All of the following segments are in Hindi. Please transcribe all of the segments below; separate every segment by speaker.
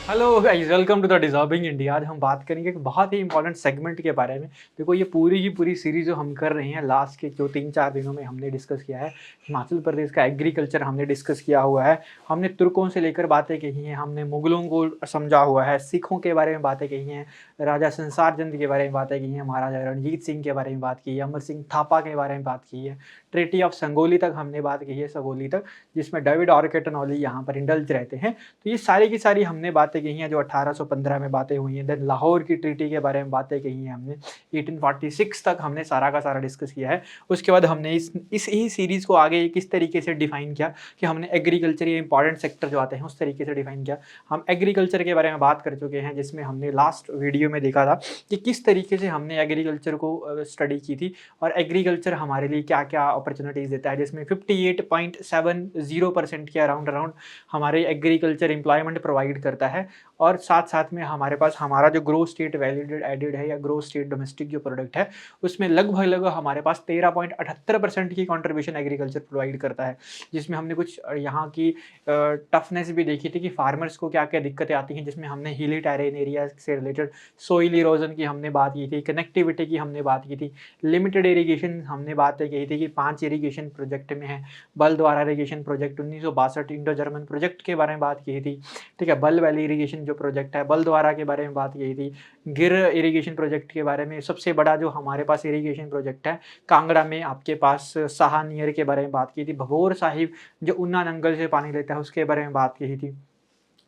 Speaker 1: Hello guys, welcome to the deserving India. आज हम बात करेंगे एक बहुत ही इंपॉर्टेंट सेगमेंट के बारे में। देखो, ये पूरी की पूरी सीरीज़ जो हम कर रहे हैं, लास्ट के जो 3-4 दिनों में हमने डिस्कस किया है, हिमाचल प्रदेश का एग्रीकल्चर हमने डिस्कस किया हुआ है। हमने तुर्कों से लेकर बातें कही हैं, हमने मुगलों को समझा हुआ है, सिखों के बारे में बातें कही हैं, राजा संसार चंद के बारे में बातें की हैं, महाराजा रणजीत सिंह के बारे में बात की है, अमर सिंह थापा के बारे में बात की है, ट्रीटी ऑफ संगोली तक हमने बात की है, सगोली तक, जिसमें डेविड ऑर्केटनॉली यहाँ पर इंडल्ज रहते हैं। तो ये सारी की सारी हमने बातें कही हैं जो 1815 में बातें हुई हैं। देन लाहौर की ट्रीटी के बारे में बातें कही हैं हमने। 1846 तक हमने सारा का सारा डिस्कस किया है। उसके बाद हमने इस ही सीरीज़ को आगे किस तरीके से डिफाइन किया कि हमने एग्रीकल्चर, ये इंपॉर्टेंट सेक्टर जो आते हैं उस तरीके से डिफाइन किया। हम एग्रीकल्चर के बारे में बात कर चुके हैं, जिसमें हमने लास्ट वीडियो में देखा था कि किस तरीके से हमने एग्रीकल्चर को स्टडी की थी और एग्रीकल्चर हमारे लिए क्या क्या अपॉर्चुनिटीज़ देता है, जिसमें 58.70% के अराउंड हमारे एग्रीकल्चर एम्प्लॉयमेंट प्रोवाइड करता है। और साथ-साथ में हमारे पास हमारा जो ग्रोथ स्टेट वैल्यू एडेड है या ग्रोथ स्टेट डोमेस्टिक जो प्रोडक्ट है, उसमें लगभग हमारे पास 13.78% की कंट्रीब्यूशन एग्रीकल्चर प्रोवाइड करता है। जिसमें हमने कुछ यहाँ की टफनेस भी देखी थी कि फार्मर्स को क्या-क्या दिक्कतें आती हैं, जिसमें हमने हिली टेरेन एरिया से रिलेटेड सॉइल इरोजन की हमने बात की थी, कनेक्टिविटी की हमने बात की थी, लिमिटेड इरिगेशन हमने बातें कही थी कि 5 इरिगेशन प्रोजेक्ट में है। बल द्वारा irrigation project 1962 Indo German project के बारे में बात की थी। ठीक है, बल वैली इरिगेशन जो प्रोजेक्ट है, बल द्वारा के बारे में बात की थी। गिर इरिगेशन प्रोजेक्ट के बारे में, सबसे बड़ा जो हमारे पास इरिगेशन प्रोजेक्ट है कांगड़ा में, आपके पास सहानियर के बारे में बात की थी। भभोर साहिब जो ऊना नंगल से पानी लेता है उसके बारे में बात की थी।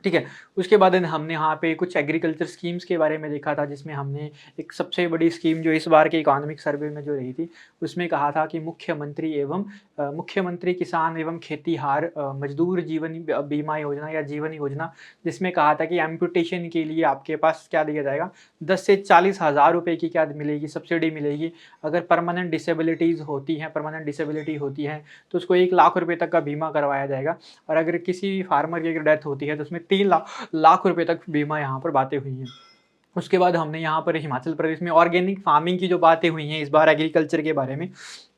Speaker 1: ठीक है, उसके बाद हमने यहाँ पे कुछ एग्रीकल्चर स्कीम्स के बारे में देखा था, जिसमें हमने एक सबसे बड़ी स्कीम जो इस बार के इकोनॉमिक सर्वे में जो रही थी, उसमें कहा था कि मुख्यमंत्री किसान एवं खेतीहार मजदूर जीवन बीमा योजना या जीवन योजना, जिसमें कहा था कि एम्पुटेशन के लिए आपके पास क्या दिया जाएगा, 10 से 40 हज़ार रुपये की क्या मिलेगी, सब्सिडी मिलेगी। अगर परमानेंट डिसेबिलिटी होती है तो उसको 1 लाख रुपये तक का बीमा करवाया जाएगा। और अगर किसी फार्मर की अगर डेथ होती है तो उसमें 3 लाख रुपए तक बीमा यहाँ पर बातें हुई हैं। उसके बाद हमने यहाँ पर हिमाचल प्रदेश में ऑर्गेनिक फार्मिंग की जो बातें हुई हैं इस बार एग्रीकल्चर के बारे में,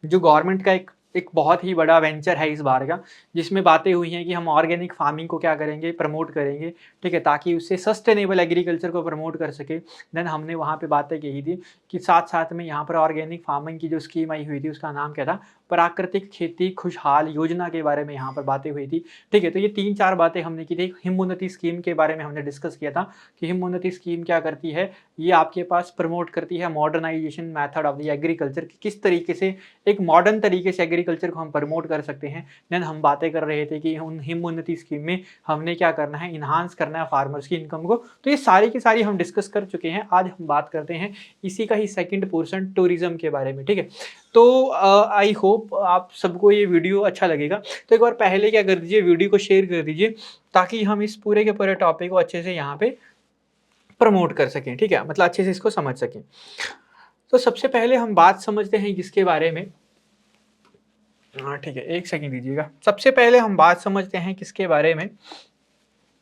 Speaker 1: जो गवर्नमेंट का एक बहुत ही बड़ा वेंचर है इस बार का, जिसमें बातें हुई हैं कि हम ऑर्गेनिक फार्मिंग को क्या करेंगे, प्रमोट करेंगे। ठीक है, ताकि उससे सस्टेनेबल एग्रीकल्चर को प्रमोट कर सके। देन हमने वहाँ पे बातें कही थी कि साथ-साथ में यहाँ पर ऑर्गेनिक फार्मिंग की जो स्कीम आई हुई थी उसका नाम क्या था, प्राकृतिक खेती खुशहाल योजना के बारे में यहाँ पर बातें हुई थी। ठीक है, तो ये 3-4 बातें हमने की थी। हिम उन्नति स्कीम के बारे में हमने डिस्कस किया था कि हिम उन्नति स्कीम क्या करती है, ये आपके पास प्रमोट करती है modernisation method of the agriculture, कि किस तरीके से एक मॉडर्न तरीके से एग्रीकल्चर को हम प्रमोट कर सकते हैं। देन हम बातें कर रहे थे कि उन हिम उन्नति स्कीम में हमने क्या करना है, इन्हांस करना है फार्मर्स की इनकम को। तो ये सारी की सारी हम डिस्कस कर चुके हैं। आज हम बात करते हैं इसी का ही सेकंड पोर्शन टूरिज्म के बारे में। ठीक है, तो आई होप आप सबको ये वीडियो अच्छा लगेगा। तो एक बार पहले क्या कर दीजिए, वीडियो को शेयर कर दीजिए, ताकि हम इस पूरे के पूरे टॉपिक को अच्छे से यहाँ पे प्रमोट कर सकें। ठीक है, मतलब अच्छे से इसको समझ सकें। तो सबसे पहले हम बात समझते हैं किसके बारे में। हाँ ठीक है, एक सेकंड दीजिएगा। सबसे पहले हम बात समझते हैं किसके बारे में,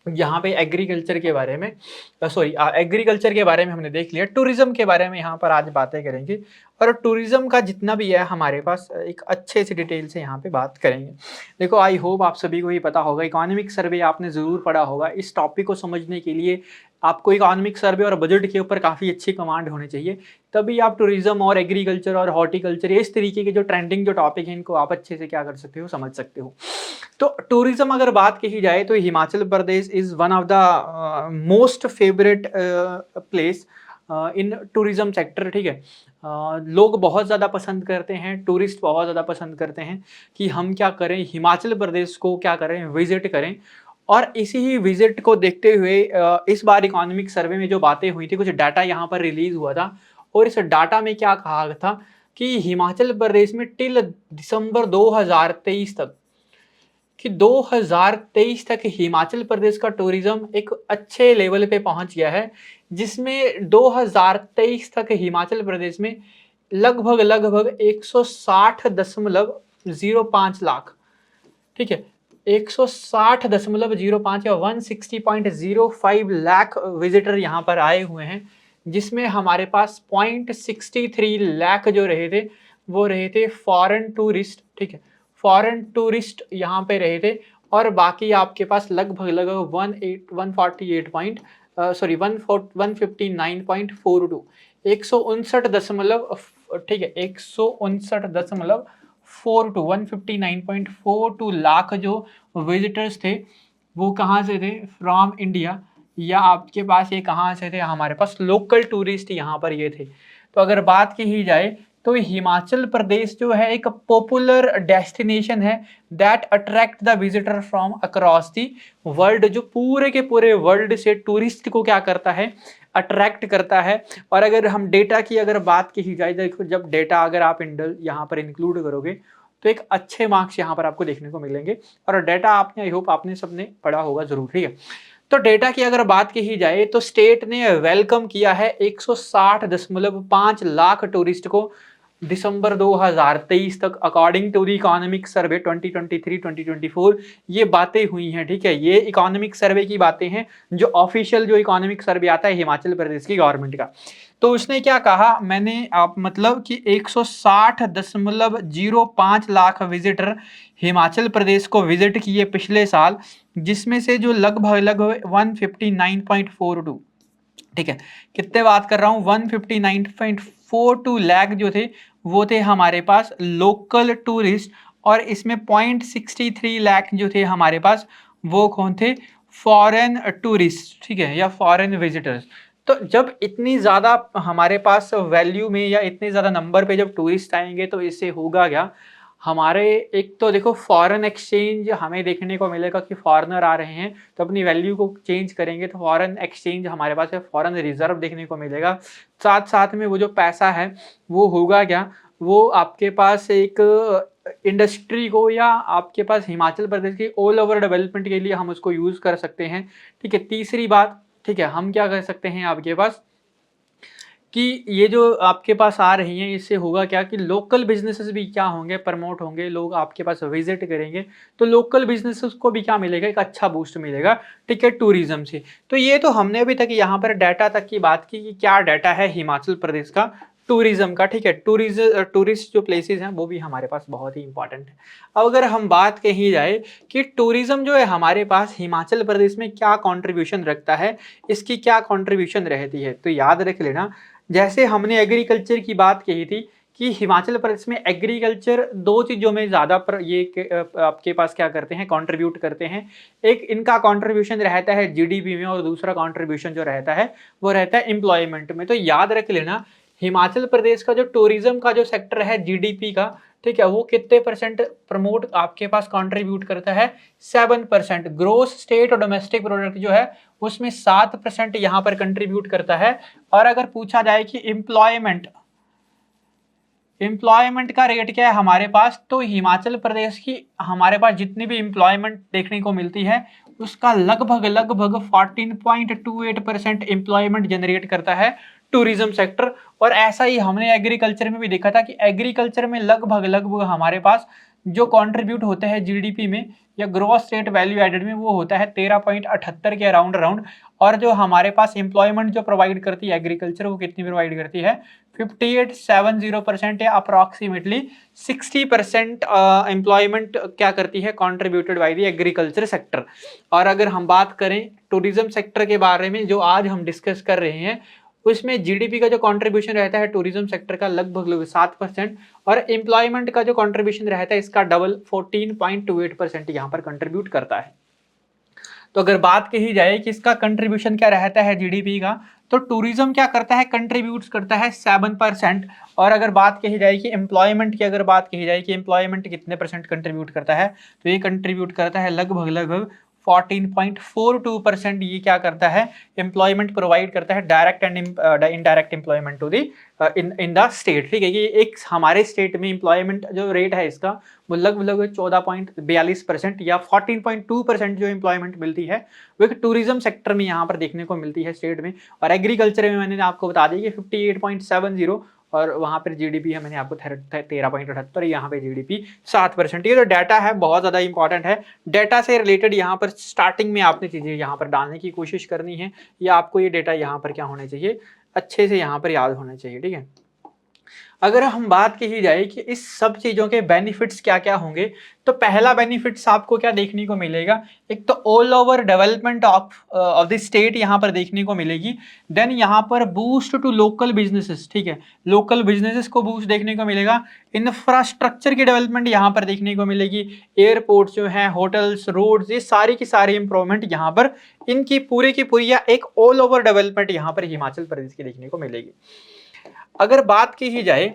Speaker 1: यहाँ पे एग्रीकल्चर के बारे में। एग्रीकल्चर के बारे में हमने देख लिया। टूरिज्म के बारे में यहाँ पर आज बातें करेंगे, और टूरिज्म का जितना भी है हमारे पास एक अच्छे से डिटेल से यहाँ पे बात करेंगे। देखो, आई होप आप सभी को ये पता होगा, इकोनॉमिक सर्वे आपने ज़रूर पढ़ा होगा। इस टॉपिक को समझने के लिए आपको इकोनॉमिक सर्वे और बजट के ऊपर काफ़ी अच्छी कमांड होनी चाहिए, तभी आप टूरिज्म और एग्रीकल्चर और हॉर्टिकल्चर, इस तरीके के जो ट्रेंडिंग जो टॉपिक हैं इनको आप अच्छे से क्या कर सकते हो, समझ सकते हो। तो टूरिज्म अगर बात कही जाए तो Himachal Pradesh is one of the most favourite place in tourism sector. ठीक है, लोग बहुत ज़्यादा पसंद करते हैं, टूरिस्ट बहुत ज़्यादा पसंद करते हैं कि हम क्या करें, हिमाचल प्रदेश को क्या करें, विजिट करें। और इसी ही विजिट को देखते हुए इस बार इकोनॉमिक सर्वे में जो बातें हुई थी, कुछ डाटा यहाँ पर रिलीज हुआ था, और इस डाटा में क्या कहा था कि हिमाचल प्रदेश में टिल दिसंबर 2023 तक, कि 2023 तक हिमाचल प्रदेश का टूरिज्म एक अच्छे लेवल पे पहुंच गया है, जिसमें 2023 तक हिमाचल प्रदेश में लगभग 160.05 लाख, ठीक है, 160.05 या 160.05 लाख विजिटर यहाँ पर आए हुए हैं, जिसमें हमारे पास 0.63 लाख जो रहे थे वो रहे थे फॉरेन टूरिस्ट। ठीक है, फॉरेन टूरिस्ट यहाँ पे रहे थे,
Speaker 2: और बाकी आपके पास लगभग लगभग 159.42 159.42 ठीक है 159.42 लाख जो विजिटर्स थे वो कहाँ से थे, फ्रॉम इंडिया, या आपके पास ये कहाँ से थे, हमारे पास लोकल टूरिस्ट यहाँ पर ये थे। तो अगर बात की ही जाए तो हिमाचल प्रदेश जो है एक पॉपुलर डेस्टिनेशन है that attract the visitor from across the world, जो पूरे के पूरे वर्ल्ड से टूरिस्ट को क्या करता है, अट्रैक्ट करता है। और अगर हम डेटा की अगर बात की जाए, देखो जब डेटा अगर आप यहाँ पर इंक्लूड करोगे तो एक अच्छे मार्क्स यहाँ पर आपको देखने को मिलेंगे। और डेटा आपने, आई होप आपने सबने पढ़ा होगा जरूर, ठीक है। तो डेटा की अगर बात की जाए तो स्टेट ने वेलकम किया है 160.5 लाख टूरिस्ट को दिसंबर 2023 तक, according to the economic survey 2023-2024 ये बातें हुई हैं, ठीक है। ये इकोनॉमिक सर्वे की बातें हैं, जो ऑफिशियल जो इकोनॉमिक सर्वे आता है हिमाचल प्रदेश की गवर्नमेंट का। तो उसने क्या कहा, मैंने आप मतलब कि 160.05 लाख विजिटर हिमाचल प्रदेश को विजिट किए पिछले साल, जिसमें से जो लगभग 159.42, ठीक है, कितने बात कर रहा हूं, 159.42 लाख जो थे वो थे हमारे पास लोकल टूरिस्ट, और इसमें 0.63 लाख जो थे हमारे पास वो कौन थे, फॉरेन टूरिस्ट, ठीक है, या फॉरेन विजिटर्स। तो जब इतनी ज़्यादा हमारे पास वैल्यू में या इतने ज़्यादा नंबर पे जब टूरिस्ट आएंगे तो इससे होगा क्या, हमारे एक तो देखो फॉरेन एक्सचेंज हमें देखने को मिलेगा कि फॉरेनर आ रहे हैं तो अपनी वैल्यू को चेंज करेंगे, तो फॉरेन एक्सचेंज हमारे पास है, फॉरेन रिजर्व देखने को मिलेगा। साथ साथ में वो जो पैसा है वो होगा क्या, वो आपके पास एक इंडस्ट्री को या आपके पास हिमाचल प्रदेश की ऑल ओवर डेवलपमेंट के लिए हम उसको यूज़ कर सकते हैं, ठीक है। तीसरी बात, ठीक है, हम क्या कर सकते हैं आपके पास कि ये जो आपके पास आ रही हैं इससे होगा क्या कि लोकल बिजनेसेस भी क्या होंगे, प्रमोट होंगे, लोग आपके पास विजिट करेंगे, तो लोकल बिजनेसेस को भी क्या मिलेगा, एक अच्छा बूस्ट मिलेगा, ठीक है, टूरिज्म से। तो ये तो हमने अभी तक यहाँ पर डाटा तक की बात की कि क्या डाटा है हिमाचल प्रदेश का टूरिज्म का, ठीक है। टूरिस्ट जो प्लेसेस हैं वो भी हमारे पास बहुत ही इंपॉर्टेंट है। अब अगर हम बात कही जाए कि टूरिज्म जो है हमारे पास हिमाचल प्रदेश में क्या कंट्रीब्यूशन रखता है, इसकी क्या कंट्रीब्यूशन रहती है, तो याद रख लेना, जैसे हमने एग्रीकल्चर की बात कही थी कि हिमाचल प्रदेश में एग्रीकल्चर दो चीज़ों में ज़्यादा आपके पास क्या करते हैं, कंट्रीब्यूट करते हैं। एक इनका कंट्रीब्यूशन रहता है जीडीपी में, और दूसरा कंट्रीब्यूशन जो रहता है वो रहता है एम्प्लॉयमेंट में। तो याद रख लेना, हिमाचल प्रदेश का जो टूरिज्म का जो सेक्टर है जीडीपी का, ठीक है, वो कितने परसेंट प्रमोट आपके पास कंट्रीब्यूट करता है, 7%। ग्रोस स्टेट और डोमेस्टिक प्रोडक्ट जो है उसमें 7% यहाँ पर कंट्रीब्यूट करता है। और अगर पूछा जाए कि एम्प्लॉयमेंट का रेट क्या है हमारे पास, तो हिमाचल प्रदेश की हमारे पास जितनी भी एम्प्लॉयमेंट देखने को मिलती है उसका लगभग 14.28% एम्प्लॉयमेंट जनरेट करता है टूरिज्म सेक्टर। और ऐसा ही हमने एग्रीकल्चर में भी देखा था कि एग्रीकल्चर में लगभग हमारे पास जो कंट्रीब्यूट होते हैं जीडीपी में या ग्रॉस स्टेट वैल्यू एडेड में, वो होता है 13.78 के अराउंड। और जो हमारे पास एम्प्लॉयमेंट जो प्रोवाइड करती है एग्रीकल्चर, वो कितनी प्रोवाइड करती है, 5870% या अप्रॉक्सीमेटली 60% एम्प्लॉयमेंट क्या करती है, contributed by the agriculture sector. और अगर हम बात करें टूरिज्म सेक्टर के बारे में जो आज हम डिस्कस कर रहे हैं, उसमें जीडीपी का जो कंट्रीब्यूशन रहता है टूरिज्म सेक्टर का लगभग 7%, और एम्प्लॉयमेंट का जो कंट्रीब्यूशन रहता है इसका डबल 14.28% यहाँ पर कंट्रीब्यूट करता है। तो अगर बात कही जाए कि इसका कंट्रीब्यूशन क्या रहता है जीडीपी का, तो टूरिज्म क्या करता है, कंट्रीब्यूट करता है 7%। और अगर बात कही जाए कि एम्प्लॉयमेंट की अगर बात कही जाए कि एम्प्लॉयमेंट कितने परसेंट कंट्रीब्यूट करता है, तो ये कंट्रीब्यूट करता है लगभग 14.42%। ये क्या करता है, एम्प्लॉयमेंट प्रोवाइड करता है, direct and indirect employment to the in the state, ठीक है। ये एक हमारे स्टेट में एम्प्लॉयमेंट जो रेट है इसका वो लगभग 14.42% या 14.2% जो एम्प्लॉयमेंट मिलती है वो एक टूरिज्म सेक्टर में यहाँ पर देखने को मिलती है स्टेट में। और एग्रीकल्चर में मैंने आपको बता दिया कि 58.70, और वहाँ पर जीडीपी है मैंने आपको 13.78, यहाँ पे जीडीपी 7%। ये तो डाटा है बहुत ज़्यादा इंपॉर्टेंट है। डाटा से रिलेटेड यहाँ पर स्टार्टिंग में आपने चीज़ें यहाँ पर डालने की कोशिश करनी है, या आपको ये डाटा यहाँ पर क्या होना चाहिए, अच्छे से यहाँ पर याद होना चाहिए, ठीक है। अगर हम बात की जाए कि इस सब चीज़ों के बेनिफिट्स क्या क्या होंगे, तो पहला बेनिफिट्स आपको क्या देखने को मिलेगा, एक तो all over development of the state यहाँ पर देखने को मिलेगी। देन यहाँ पर बूस्ट टू लोकल बिजनेसेस, ठीक है, लोकल बिजनेसेस को बूस्ट देखने को मिलेगा। इंफ्रास्ट्रक्चर की डेवलपमेंट यहाँ पर देखने को मिलेगी, एयरपोर्ट्स जो हैं, होटल्स, रोड्स, ये सारी की सारी इंप्रूवमेंट यहाँ पर इनकी पूरी की पूरी या एक ऑल ओवर डेवलपमेंट यहाँ पर हिमाचल प्रदेश की देखने को मिलेगी। अगर बात की जाए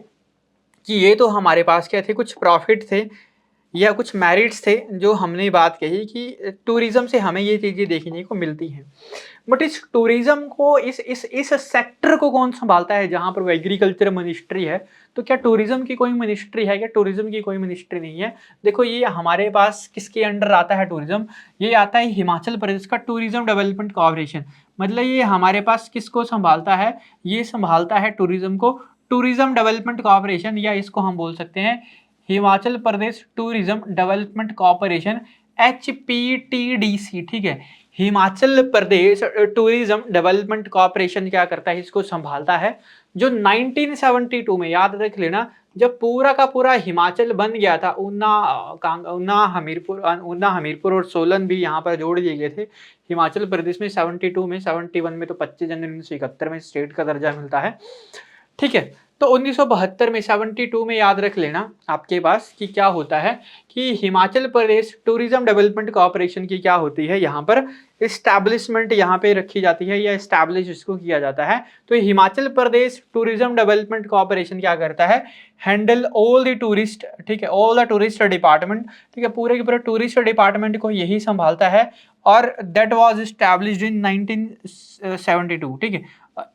Speaker 2: कि ये तो हमारे पास क्या थे, कुछ प्रॉफिट थे या कुछ मेरिट्स थे जो हमने बात कही कि टूरिज्म से हमें ये चीज़ें देखने को मिलती हैं। बट इस टूरिज्म को इस सेक्टर को कौन संभालता है, जहाँ पर वो एग्रीकल्चर मिनिस्ट्री है, तो क्या टूरिज्म की कोई मिनिस्ट्री है क्या? टूरिज्म की कोई मिनिस्ट्री नहीं है। देखो ये हमारे पास किसके अंडर आता है टूरिज्म, ये आता है हिमाचल प्रदेश का टूरिज्म डेवलपमेंट कॉर्पोरेशन। मतलब ये हमारे पास किसको संभालता है, ये संभालता है टूरिज्म को, टूरिज्म डेवलपमेंट कॉर्पोरेशन, या इसको हम बोल सकते हैं Himachal Pradesh tourism development corporation, HPTDC, ठीक है। हिमाचल प्रदेश टूरिज्म डेवलपमेंट कॉर्पोरेशन क्या करता है, इसको संभालता है। जो 1972 में, याद रख लेना, जब पूरा का पूरा हिमाचल बन गया था, ऊना हमीरपुर और सोलन भी यहाँ पर जोड़ दिए गए थे हिमाचल प्रदेश में 72 में। 71 में तो 25 जनवरी 1971 में स्टेट का दर्जा मिलता है, ठीक है। तो 1972 में 72 में याद रख लेना आपके पास कि क्या होता है कि Himachal Pradesh tourism development corporation की क्या होती है, यहाँ पर इस्टेब्लिशमेंट यहाँ पे रखी जाती है या इस्टेब्लिश इसको किया जाता है। तो हिमाचल प्रदेश टूरिज्म डेवलपमेंट कॉर्पोरेशन क्या करता है, हैंडल ऑल द टूरिस्ट, ठीक है, ऑल द टूरिस्ट डिपार्टमेंट, ठीक है, पूरे के पूरे टूरिस्ट डिपार्टमेंट को यही संभालता है। और दैट वाज इस्टेब्लिश्ड इन 1972, ठीक है,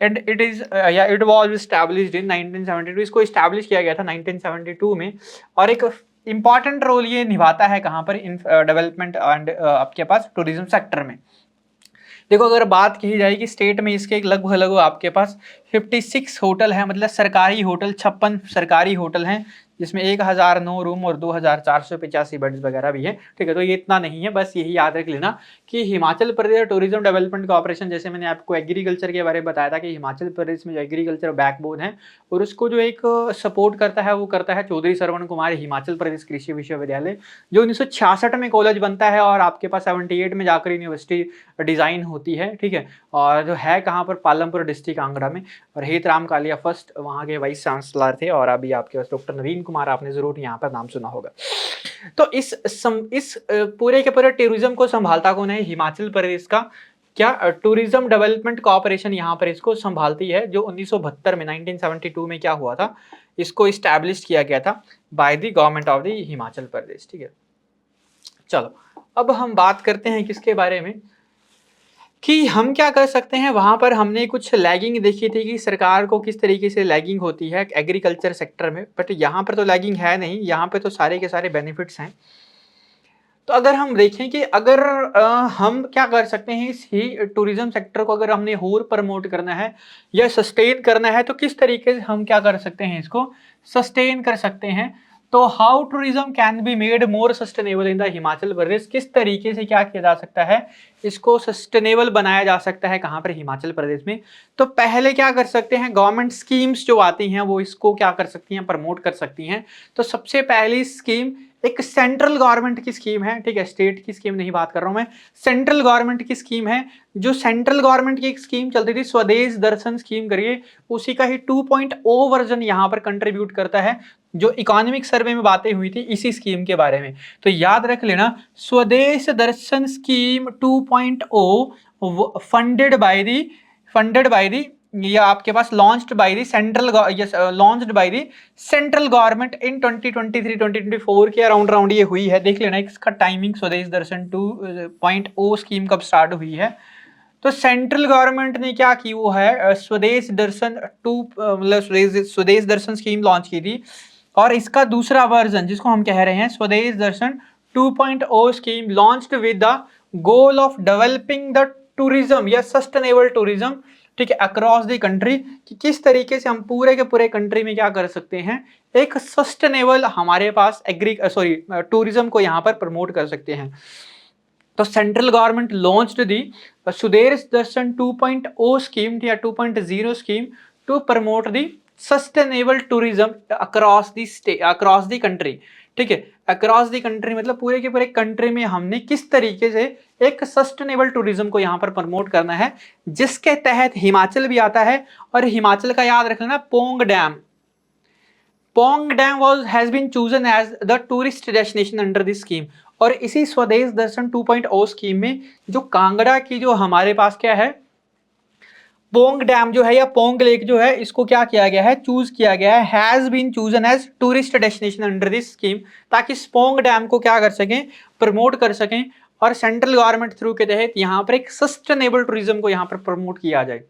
Speaker 2: एंड इट इज या इट वाज इस्टेब्लिश्ड इन 1972, इसको इस्टेब्लिश किया गया था 1972 में। और एक इंपॉर्टेंट रोल ये निभाता है कहाँ पर, इन डेवलपमेंट एंड आपके पास टूरिज्म सेक्टर में। देखो अगर बात की जाए कि स्टेट में इसके लगभग आपके पास 56 होटल है, मतलब सरकारी होटल, 56 सरकारी होटल हैं, जिसमें 1009 रूम और 2485 बेड्स वगैरह भी हैं, ठीक है। तो ये इतना नहीं है, बस यही याद रख लेना कि Himachal Pradesh tourism development corporation, जैसे मैंने आपको एग्रीकल्चर के बारे में बताया था कि हिमाचल प्रदेश में जो एग्रीकल्चर बैकबोन है और उसको जो एक सपोर्ट करता है वो करता है चौधरी श्रवण कुमार हिमाचल प्रदेश कृषि विश्वविद्यालय, जो 1966 में कॉलेज बनता है और आपके पास 78 में जाकर यूनिवर्सिटी डिज़ाइन होती है, ठीक है। और जो है कहाँ पर, पालमपुर डिस्ट्रिक्ट कांगड़ा में। और हेत राम कालिया फर्स्ट वहाँ के वाइस चांसलर थे, और अभी आपके पास डॉक्टर नवीन कुमार, आपने जरूर यहाँ पर नाम सुना होगा। तो इस पूरे के पूरे टूरिज्म को संभालता कौन है, हिमाचल प्रदेश का क्या टूरिज्म डेवलपमेंट कॉर्पोरेशन यहाँ पर इसको संभालती है, जो 1972 में 1972 में क्या हुआ था, इसको इस्टेब्लिश किया गया था by the government of the Himachal Pradesh, ठीक है। चलो अब हम बात करते हैं किसके बारे में कि हम क्या कर सकते हैं। वहाँ पर हमने कुछ लैगिंग देखी थी कि सरकार को किस तरीके से लैगिंग होती है एग्रीकल्चर सेक्टर में, बट यहाँ पर तो लैगिंग है नहीं, यहाँ पे तो सारे के सारे बेनिफिट्स हैं। तो अगर हम देखें कि अगर हम क्या कर सकते हैं, इस ही टूरिज्म सेक्टर को अगर हमने और प्रमोट करना है या सस्टेन करना है, तो किस तरीके से हम क्या कर सकते हैं, इसको सस्टेन कर सकते हैं। तो how tourism can be made more sustainable in the Himachal Pradesh, किस तरीके से क्या किया जा सकता है, इसको सस्टेनेबल बनाया जा सकता है कहाँ पर, हिमाचल प्रदेश में। तो पहले क्या कर सकते हैं, गवर्नमेंट स्कीम्स जो आती हैं वो इसको क्या कर सकती हैं, प्रमोट कर सकती हैं। तो सबसे पहली स्कीम एक सेंट्रल गवर्नमेंट की स्कीम है, ठीक है, स्टेट की स्कीम नहीं बात कर रहा हूं मैं, सेंट्रल गवर्नमेंट की स्कीम है। जो सेंट्रल गवर्नमेंट की एक स्कीम चलती थी स्वदेश दर्शन स्कीम करिए, उसी का ही 2.0 वर्जन यहाँ पर कंट्रीब्यूट करता है, जो इकोनॉमिक सर्वे में बातें हुई थी इसी स्कीम के बारे में। तो याद रख लेना, Swadesh Darshan scheme 2.0 funded by the ये आपके पास launched by the central government in 2023-2024 के अराउंड ये हुई है। देख लेना इसका टाइमिंग, स्वदेश दर्शन 2.0 स्कीम कब स्टार्ट हुई है। तो सेंट्रल गवर्नमेंट ने क्या की, वो है स्वदेश दर्शन मतलब स्वदेश दर्शन स्कीम लॉन्च की थी, और इसका दूसरा वर्जन जिसको हम कह रहे हैं स्वदेश दर्शन 2.0 scheme launched with the goal of developing the tourism या सस्टेनेबल टूरिज्म, ठीक है, अक्रॉस द कंट्री, कि किस तरीके से हम पूरे के पूरे कंट्री में क्या कर सकते हैं, एक सस्टेनेबल हमारे पास टूरिज्म को यहाँ पर प्रमोट कर सकते हैं। तो सेंट्रल गवर्नमेंट लॉन्च्ड दी स्वदेश दर्शन 2.0 स्कीम या 2.0 scheme to promote the sustainable tourism across the country. ठीक है, अक्रॉस द कंट्री मतलब पूरे के पूरे कंट्री में हमने किस तरीके से एक सस्टेनेबल टूरिज्म को यहाँ पर प्रमोट करना है, जिसके तहत हिमाचल भी आता है। और हिमाचल का याद रख लेना, Pong dam has been chosen as the tourist destination under this scheme. और इसी स्वदेश दर्शन 2.0 स्कीम में जो कांगड़ा की जो हमारे पास क्या है, पोंग डैम जो है या पोंग लेक जो है, इसको क्या किया गया है, चूज किया गया है, has been chosen as tourist destination under this scheme, ताकि पोंग डैम को क्या कर सकें, प्रमोट कर सकें। और सेंट्रल गवर्नमेंट थ्रू के तहत यहाँ पर एक सस्टेनेबल टूरिज्म को यहाँ पर प्रमोट किया जाए।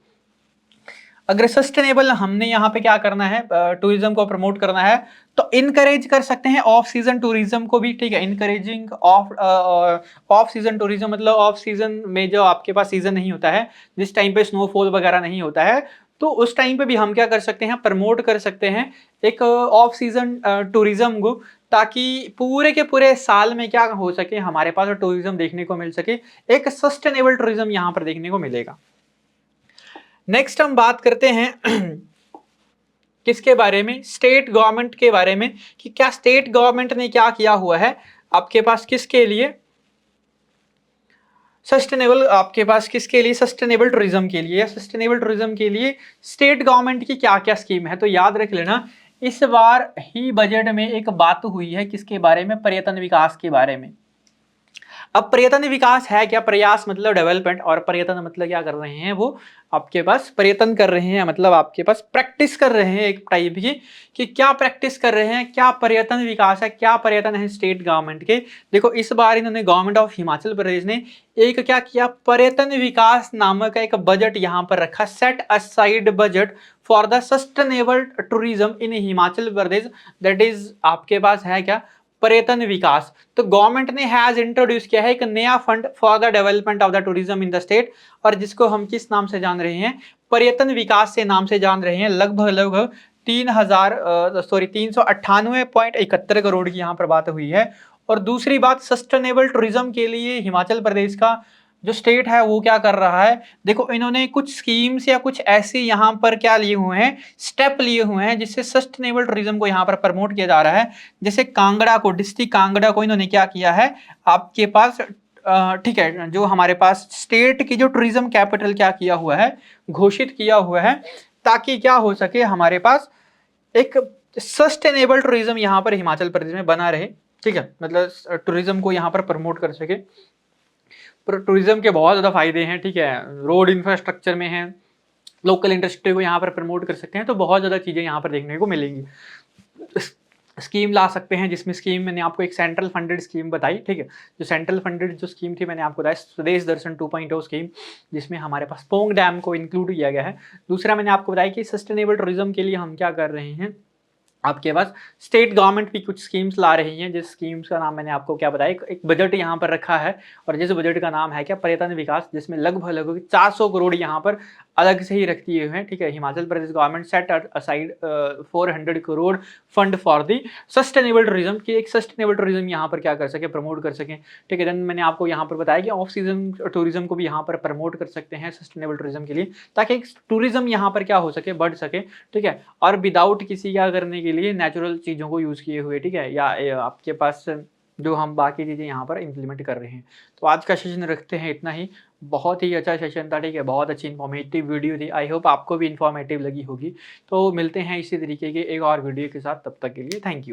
Speaker 2: अगर सस्टेनेबल हमने यहाँ पे क्या करना है, टूरिज्म को प्रमोट करना है, तो इनकरेज कर सकते हैं ऑफ सीजन टूरिज्म को भी। ठीक है, इनकरेजिंग ऑफ सीजन टूरिज्म मतलब ऑफ सीजन में जो आपके पास सीजन नहीं होता है, जिस टाइम पे स्नोफॉल वगैरह नहीं होता है, तो उस टाइम पे भी हम क्या कर सकते हैं, प्रमोट कर सकते हैं एक ऑफ सीजन टूरिज्म को, ताकि पूरे के पूरे साल में क्या हो सके, हमारे पास टूरिज्म देखने को मिल सके, एक सस्टेनेबल टूरिज्म यहाँ पर देखने को मिलेगा। नेक्स्ट हम बात करते हैं किसके बारे में, स्टेट गवर्नमेंट के बारे में, कि क्या स्टेट गवर्नमेंट ने क्या किया हुआ है आपके पास किसके लिए सस्टेनेबल, आपके पास किसके लिए, सस्टेनेबल टूरिज्म के लिए। सस्टेनेबल टूरिज्म के लिए स्टेट गवर्नमेंट की क्या क्या स्कीम है, तो याद रख लेना, इस बार ही बजट में एक बात हुई है किसके बारे में, पर्यटन विकास के बारे में। अब पर्यटन विकास है क्या, प्रयास मतलब डेवलपमेंट, और पर्यटन मतलब क्या कर रहे हैं, वो आपके पास पर्यटन कर रहे हैं, मतलब आपके पास प्रैक्टिस कर रहे हैं एक टाइप की, कि क्या प्रैक्टिस कर रहे हैं, क्या पर्यटन विकास है, क्या पर्यटन है स्टेट गवर्नमेंट के। देखो इस बार इन्होंने गवर्नमेंट ऑफ हिमाचल प्रदेश ने एक क्या किया, पर्यटन विकास नामक एक बजट यहाँ पर रखा, set aside budget for the sustainable tourism in Himachal Pradesh, that is आपके पास है क्या, पर्यटन विकास। तो गवर्नमेंट ने हैज इंट्रोड्यूस किया है एक नया fund for the development of the tourism in the state, और जिसको हम किस नाम से जान रहे हैं, पर्यटन विकास से नाम से जान रहे हैं। लगभग 398.71 करोड़ की यहाँ पर बात हुई है। और दूसरी बात, सस्टेनेबल टूरिज्म के लिए हिमाचल प्रदेश का जो स्टेट है वो क्या कर रहा है, देखो इन्होंने कुछ स्कीम्स या कुछ ऐसे यहाँ पर क्या लिए हुए हैं, स्टेप लिए हुए हैं, जिससे सस्टेनेबल टूरिज्म को यहाँ पर प्रमोट किया जा रहा है। जैसे कांगड़ा को, डिस्ट्रिक्ट कांगड़ा को इन्होंने क्या किया है आपके पास, ठीक है, जो हमारे पास स्टेट की जो टूरिज्म कैपिटल क्या किया हुआ है, घोषित किया हुआ है, ताकि क्या हो सके, हमारे पास एक सस्टेनेबल टूरिज्म यहाँ पर हिमाचल प्रदेश में बना रहे। ठीक है, मतलब टूरिज्म को यहाँ पर प्रमोट कर सके। टूरिज्म के बहुत ज़्यादा फायदे हैं। ठीक है, रोड इंफ्रास्ट्रक्चर में है, लोकल इंडस्ट्री को यहाँ पर प्रमोट कर सकते हैं, तो बहुत ज़्यादा चीज़ें यहाँ पर देखने को मिलेंगी। स्कीम ला सकते हैं, जिसमें स्कीम मैंने आपको एक सेंट्रल फंडेड स्कीम बताई। ठीक है, जो सेंट्रल फंडेड जो स्कीम थी मैंने आपको बताया, स्वदेश दर्शन 2.0 स्कीम, जिसमें हमारे पास पोंग डैम को इंक्लूड किया गया है। दूसरा मैंने आपको बताया कि सस्टेनेबल टूरिज्म के लिए हम क्या कर रहे हैं, आपके पास स्टेट गवर्नमेंट भी कुछ स्कीम्स ला रही हैं, जिस स्कीम्स का नाम मैंने आपको क्या बताया, एक बजट यहाँ पर रखा है, और जिस बजट का नाम है क्या, पर्यटन विकास, जिसमें लगभग 400 करोड़ यहाँ पर अलग से ही रख दिए हुए हैं। ठीक है, Himachal Pradesh government set aside 400 crore fund for the sustainable tourism, की एक सस्टेनेबल टूरिज्म यहाँ पर क्या कर सके, प्रमोट कर सकें। ठीक है, देन मैंने आपको यहाँ पर बताया कि ऑफ सीजन टूरिज्म को भी यहाँ पर प्रमोट कर सकते हैं सस्टेनेबल टूरिज्म के लिए, ताकि एक टूरिज्म यहाँ पर क्या हो सके, बढ़ सके। ठीक है, और विदाउट किसी क्या करने के लिए नेचुरल चीज़ों को यूज़ किए हुए। ठीक है, या आपके पास जो हम बाकी चीज़ें यहाँ पर इम्प्लीमेंट कर रहे हैं। तो आज का सेशन रखते हैं इतना ही, बहुत ही अच्छा सेशन था। ठीक है, बहुत अच्छी इन्फॉर्मेटिव वीडियो थी, आई होप आपको भी इन्फॉर्मेटिव लगी होगी। तो मिलते हैं इसी तरीके के एक और वीडियो के साथ, तब तक के लिए थैंक यू।